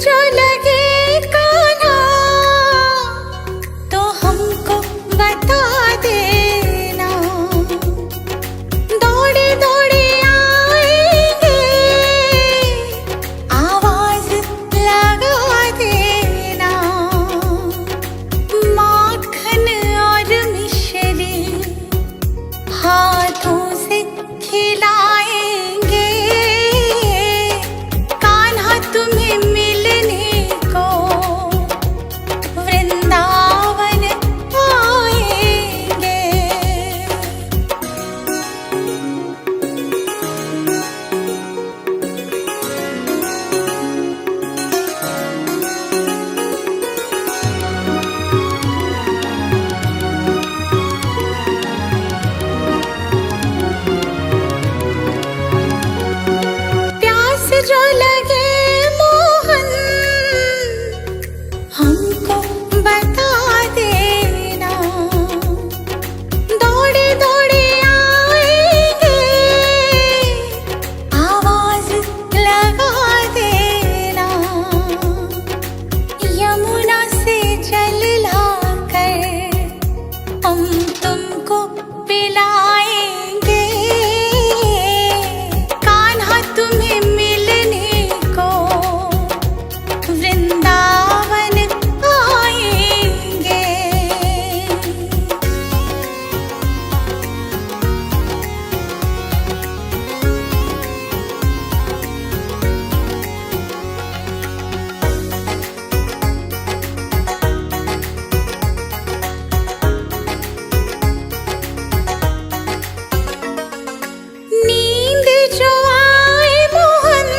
जो लगे कान्हा तो हमको बता देना, दौड़े दौड़े आएंगे आवाज लगा देना। माखन और मिश्री हाथों से खिलाएंगे, कान्हा तुम्हें मिलने को वृंदावन आएंगे। प्यास जो लगे मोहन हमको बता देना, दौड़े दौड़े आएंगे आवाज लगा देना। यमुना से जल लाकर हम तुमको पिलाएंगे, कान्हा तुम्हें मिलने को वृंदावन आएंगे। नींद जो आए मोहन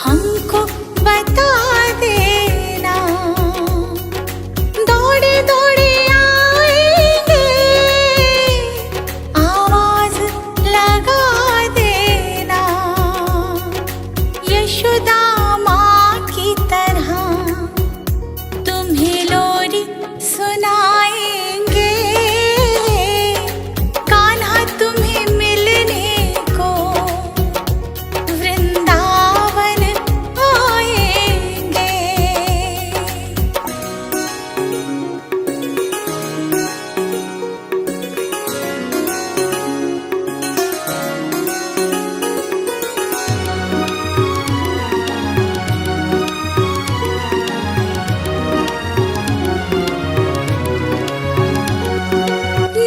हमको बता देना, दौड़े दौड़े आएंगे आवाज लगा देना। यशोदा माँ की तरह तुम्हें लोरी सुनाएंगे, कान्हा तुम्हें मिलने को वृंदावन आएंगे।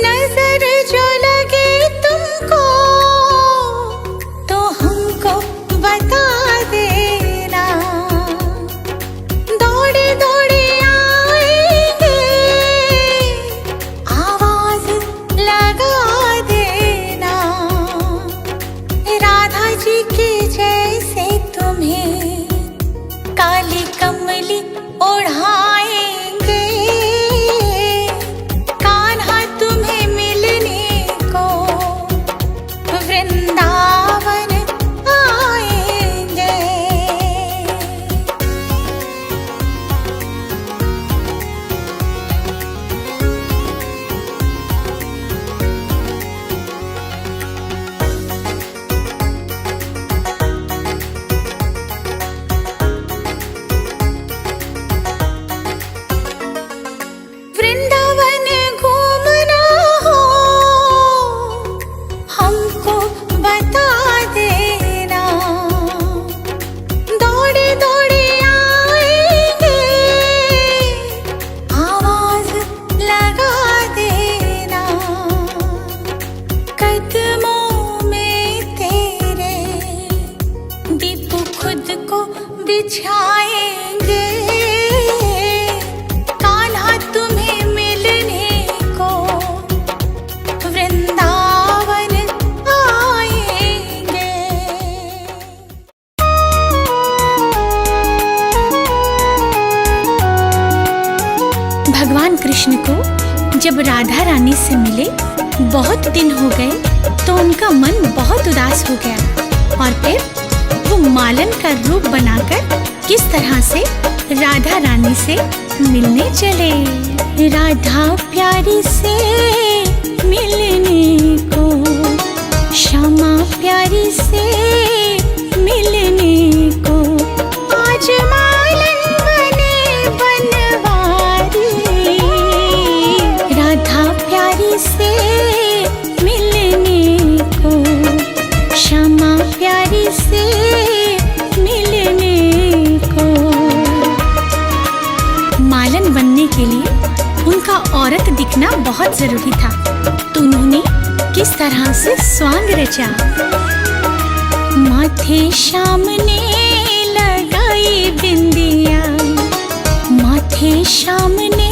नजर जो लगे तुमको तो हमको बता देना, दौड़े दौड़े आएंगे आवाज लगा देना। राधा जी के जैसे तुम्हें काली कमली ओढ़ाएंगे, कान्हा तुम्हें मिलने को वृंदावन आएंगे। वृंदावन घूमना हो हमको बता देना, दौड़े दौड़े आएंगे आवाज लगा देना। कदमों में तेरे दीप खुद को बिछाएंगे, कान्हा तुम्हें मिलने को वृंदावन आएंगे। भगवान कृष्ण को जब राधा रानी से मिले बहुत दिन हो गए तो उनका मन बहुत उदास हो गया और फिर वो मालन का रूप बनाकर किस तरह से राधा रानी से मिलने चले। राधा प्यारी से मिलने को, श्यामा प्यारी से मिलने को नहीं था तो उन्होंने किस तरह से स्वांग रचा। माथे श्याम ने लगाई बिंदिया, माथे श्याम ने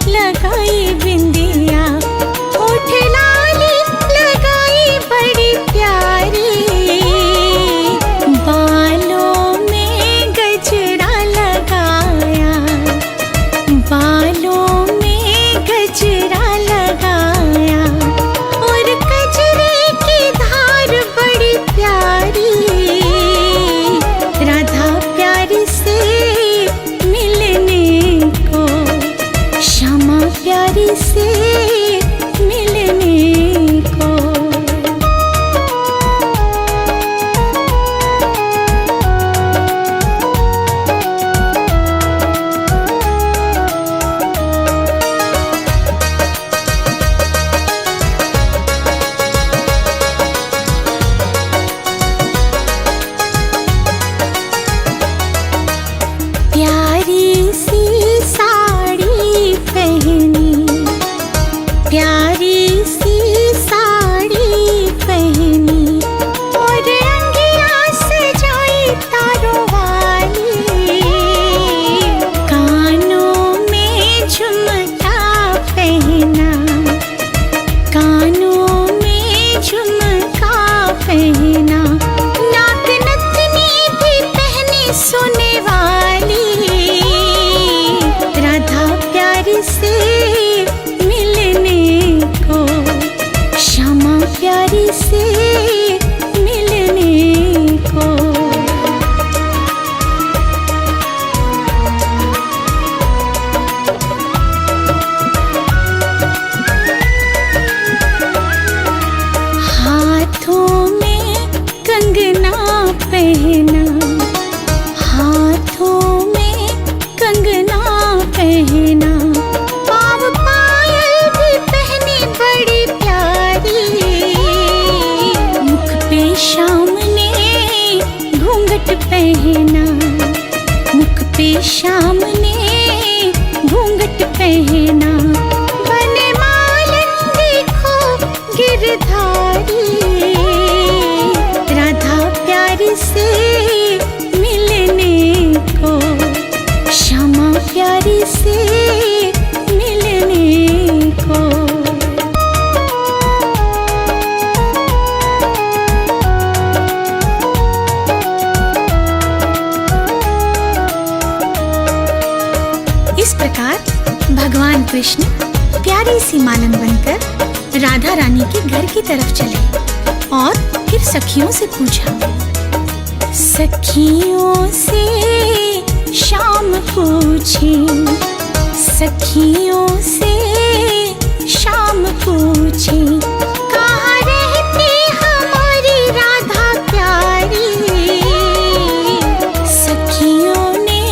लगाई बिंदिया, होठ लाली लगाई बड़ी प्यारी, बालों में गजरा लगाया, बालों में गजरा लगाया, और गजरे की धार बड़ी प्यारी, राधा प्यारी से मिलने को, श्यामा प्यारी से मिलने को। प्यारी सी साड़ी पहनी, प्यारी सी साड़ी पहनी, और अंगिया सजाई तारों वाली, कानों में झुमका पहना, कानों में झुमका पहना, नाक नथनी भी पहनी सोने वाली, राधा प्यारी से मिलने को, श्यामा प्यारी से मिलने को। हाथों में कंगना पहना, हाथों में कंगना पहना, पाँव पायल भी पहनी बड़ी प्यारी, मुख पे श्याम ने घूंघट पहना, मुख पे श्याम ने घूंघट पहना, बने मालन देखो गिरधारी, राधा प्यारी से मिलने को, श्यामा प्यारी से मिलने को। इस प्रकार भगवान कृष्ण प्यारी सी मालन बनकर राधा रानी के घर की तरफ चले और फिर सखियों से पूछा। सखियों से श्याम पूछे, सखियों से श्याम पूछे, कहाँ रहती हमारी राधा प्यारी, सखियों ने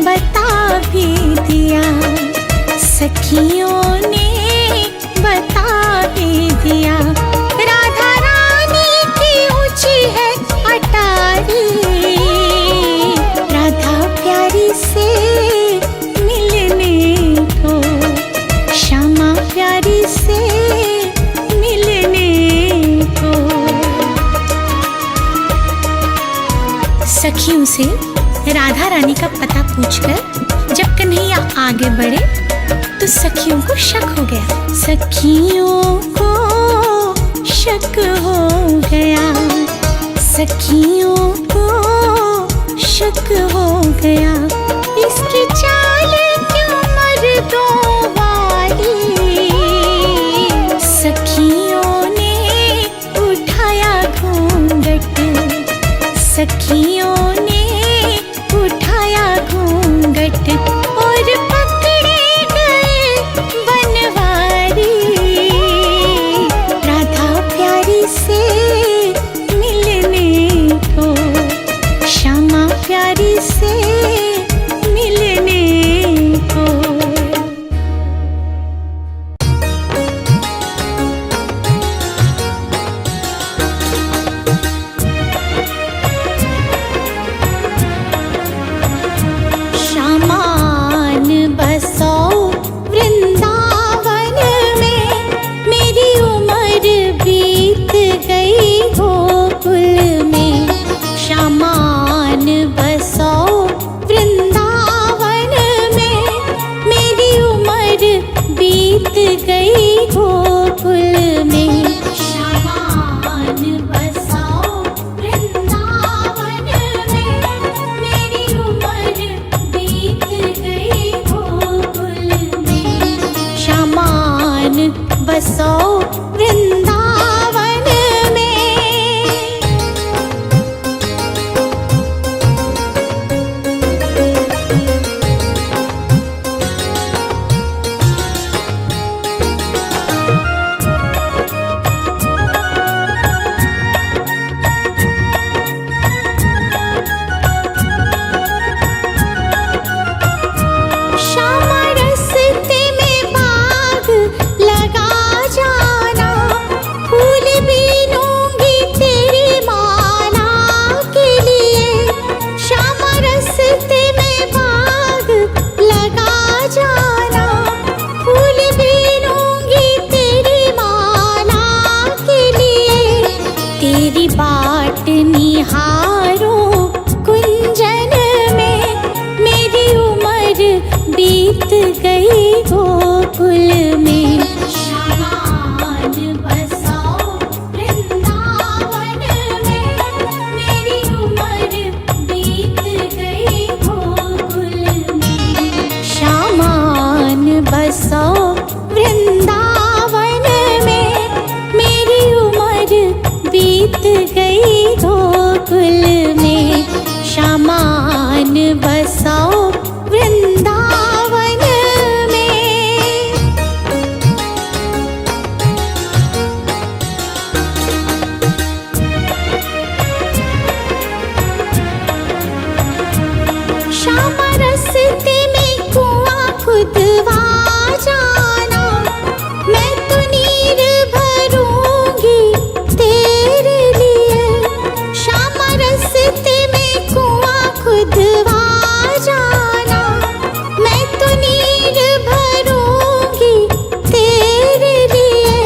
बता भी दिया, सखियों ने बता भी दिया, राधा रानी की ऊंची है अटारी, राधा प्यारी से मिलने को, श्यामा प्यारी से मिलने को। सखियों से राधा रानी का पता पूछकर जब कन्हैया आगे बढ़े तो सखियों को शक हो गया, सखियों को शक हो गया, सखियों को शक हो गया, इसकी चाल क्यों मर्दों वाली, सखियों ने उठाया घूंघट, सखियों ने उठाया घूंघट, और पकड़े गए बनवारी, राधा प्यारी से मिलने को, श्यामा प्यारी से मिलने को। बसो वृंदावन में। श्यामा रस्ते में बाग लगा जाना, फूल बीनूंगी तेरी माला के लिए। श्यामा रस्ते में बाग लगा जाना, फूल बीनूंगी तेरी माला के लिए। तेरी बाट निहारूं कुंजन में, मेरी उम्र बीत गई गोकुल में। श्यामान बसो वृंदावन में, मेरी उम्र बीत गई गोकुल में। श्यामान बसो वृंदावन में, मेरी उम्र बीत गई गोकुल में। श्यामान बसो वृंदावन में। श्यामा रस्ते में कुआं खुदवा जाना, मैं तो नीर भरूंगी तेरे लिए। श्यामा रस्ते में कुआं खुदवा जाना, मैं तो नीर भरूंगी तेरे लिए।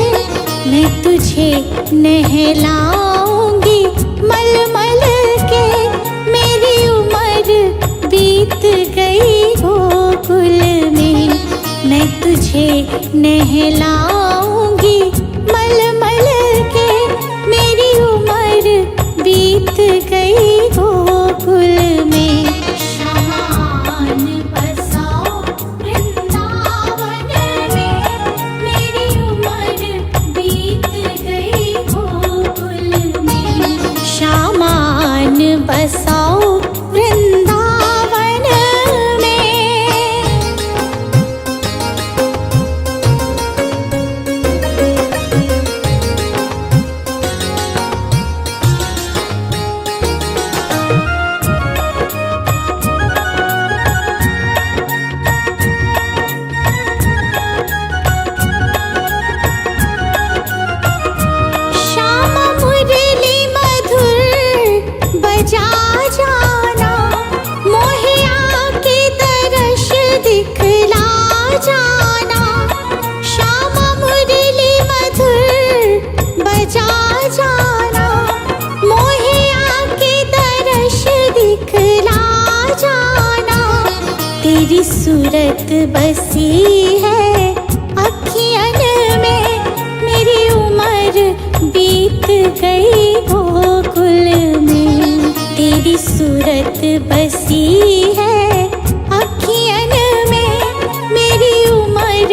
मैं तुझे नहलाऊंगी मलमल के, मेरी उम्र बीत गई गोकुल में। मैं तुझे नहलाऊंगी मलमल के, मेरी उम्र बीत गई गोकुल में। श्यामान बसो वृंदावन में, मेरी उम्र बीत गई गोकुल में। श्यामान बसो वृंदावन में। श्यामा मुरली मधुर बजा जाना, मोहे आके दर्श दिखला जाना। श्यामा मुरली मधुर बजा जाना, मोहे आके दर्श दिखला जाना। तेरी सूरत बसी है अखियन में, मेरी उम्र बीत गई गोकुल में। तेरी सूरत बसी है अखियन में, मेरी उम्र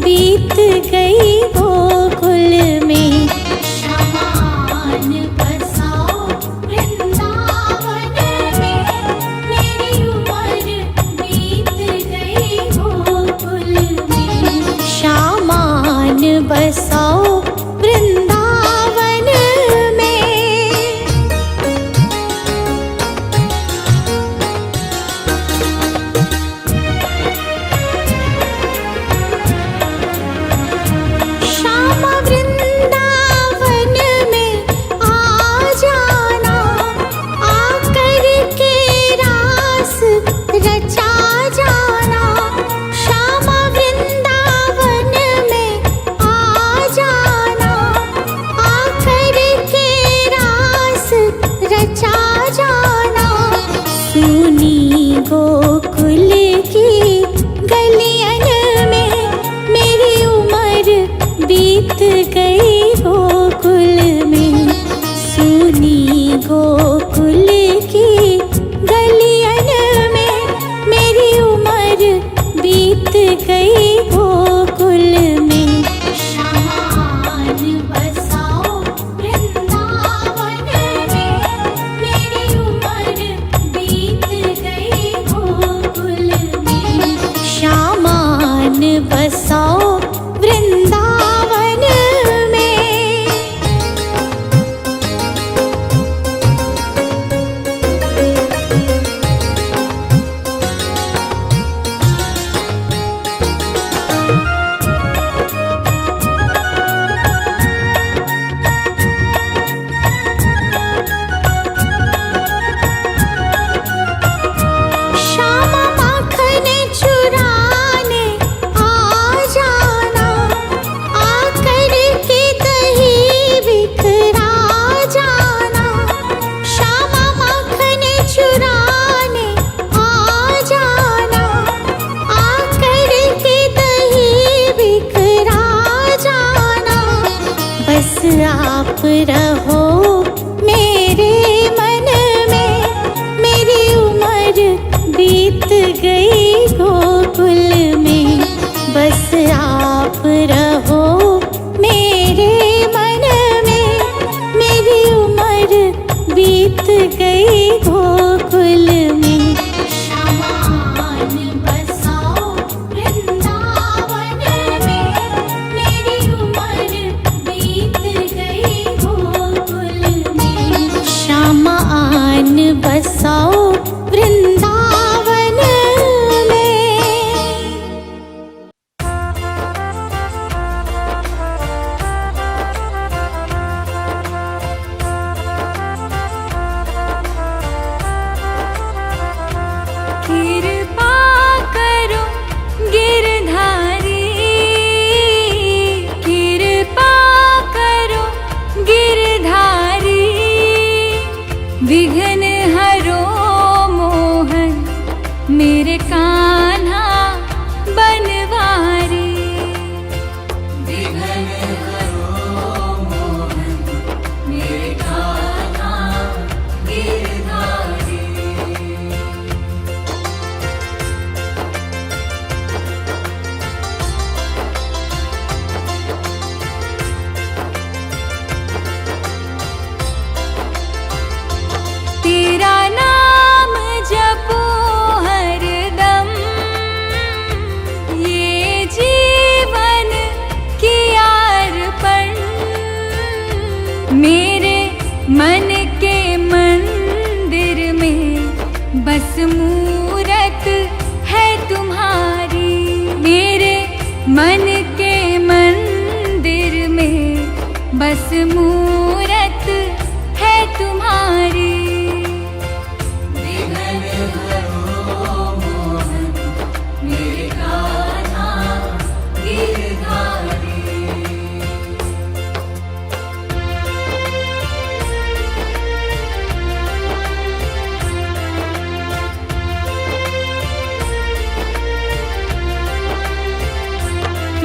बीत गई गोकुल में। श्यामान बसो वृंदावन में, मेरी उम्र बीत गई गोकुल में। श्यामान बसो वृंदावन में। श्यामा वृंदावन में आ जाना, आकर के रास रचा जाना। श्यामा वृंदावन में आ जाना, आकर के रास रचा जाना। सुनी गोकुल की गलियन में, मेरी उम्र बीत गई गोकुल में। सुनी गोकुल की गलियन में, मेरी उम्र बीत गई गोकुल में। श्यामा आप रहो मेरे मन में। मेरी उम्र बीत गई गोकुल में, बस आप रहो मेरे मन में। मेरी उम्र बीत गई गोकुल में। श्यामान बसाओ वृंदावन में, मेरी उम्र बीत गई गोकुल में। श्यामान बसाओ वृंदावन में। कृपा करो गिरधारी, कृपा करो गिरधारी। विघ्न हरो मोहन मेरे कान्हा बनवारी। विघ्न हरो मोहन मेरे कान्हा गिरधारी। तेरा नाम जपो हरदम, ये जीवन की अर्पण। मेरे मन के मंदिर में बस मूरत है तुम्हारी। मेरे मन के मंदिर में बस मूरत है तुम्हारी।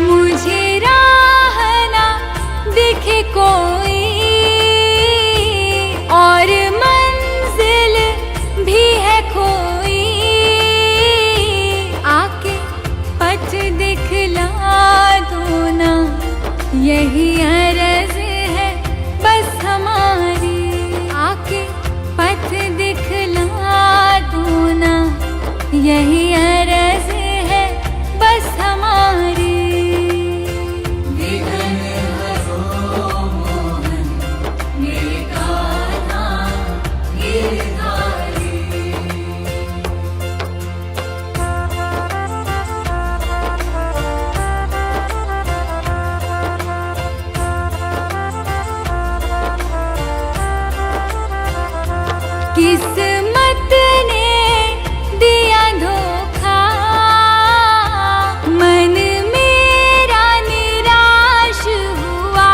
मुझे राह ना दिखे कोई और मंजिल भी है खोई। आके पथ दिखला दो ना, यही अर्ज है बस हमारी। आके पथ दिखला दो ना, यही अर्ज है बस हमारी। किस्मत ने दिया धोखा, मन मेरा निराश हुआ।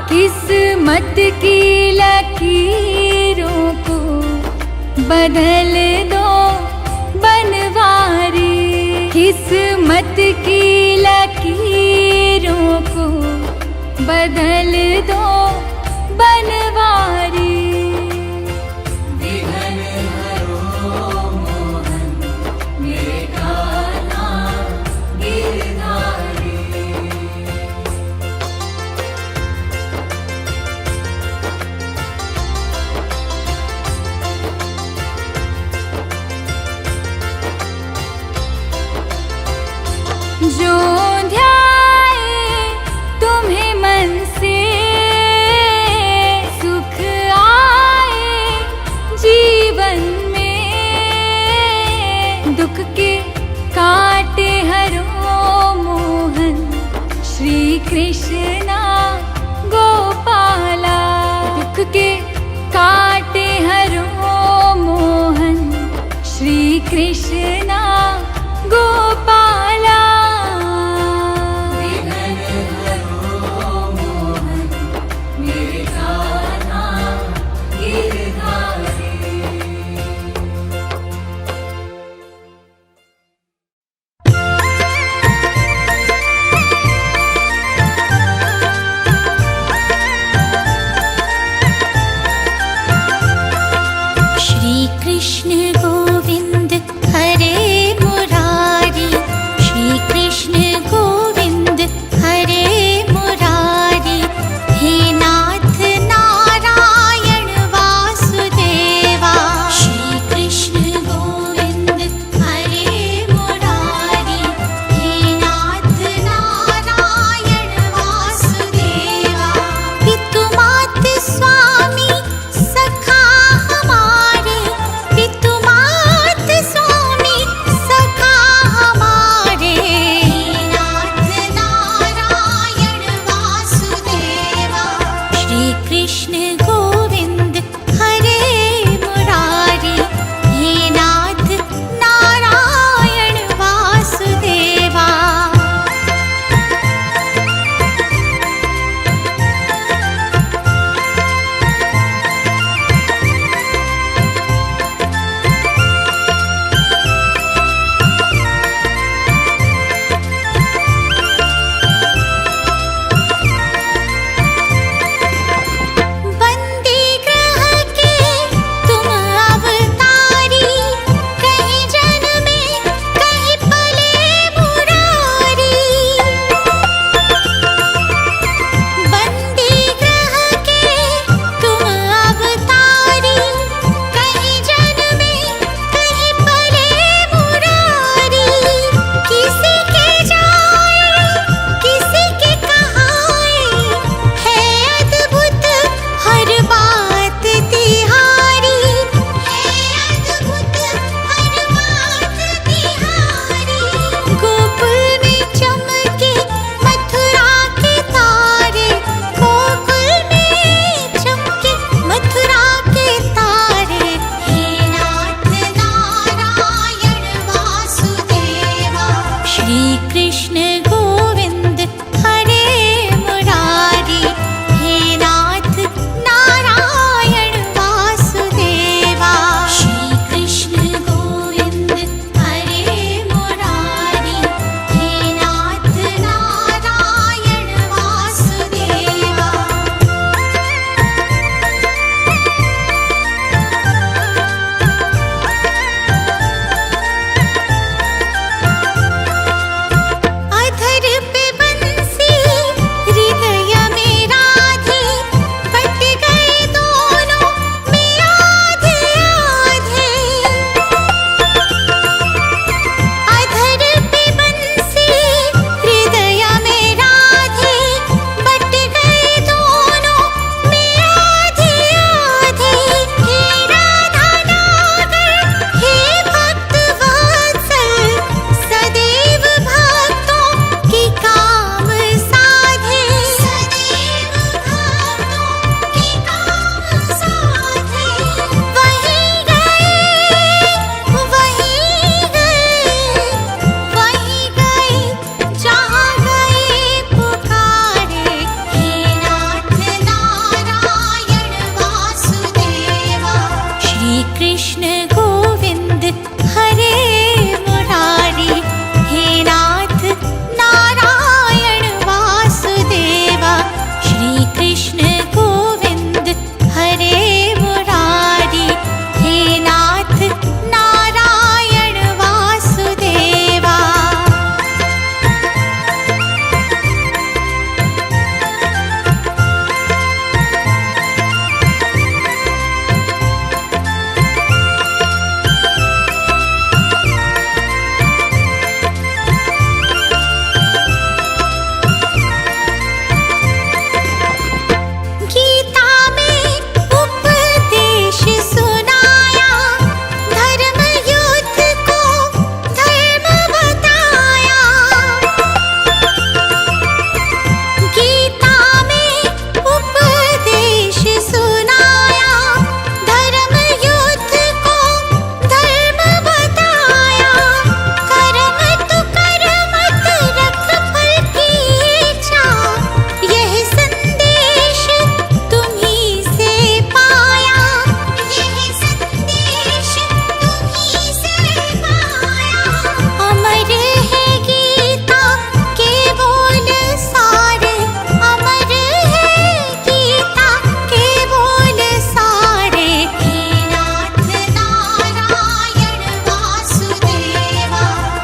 किस्मत की लकीरों को बदल दो बनवारी। किस्मत की लकीरों को बदल दो बनवारी। जो ध्याए तुम्हें मन से, सुख आए जीवन में। दुख के काटे हरो मोहन श्री कृष्णा गोपाला। दुख के काटे हरो मोहन श्री कृष्णा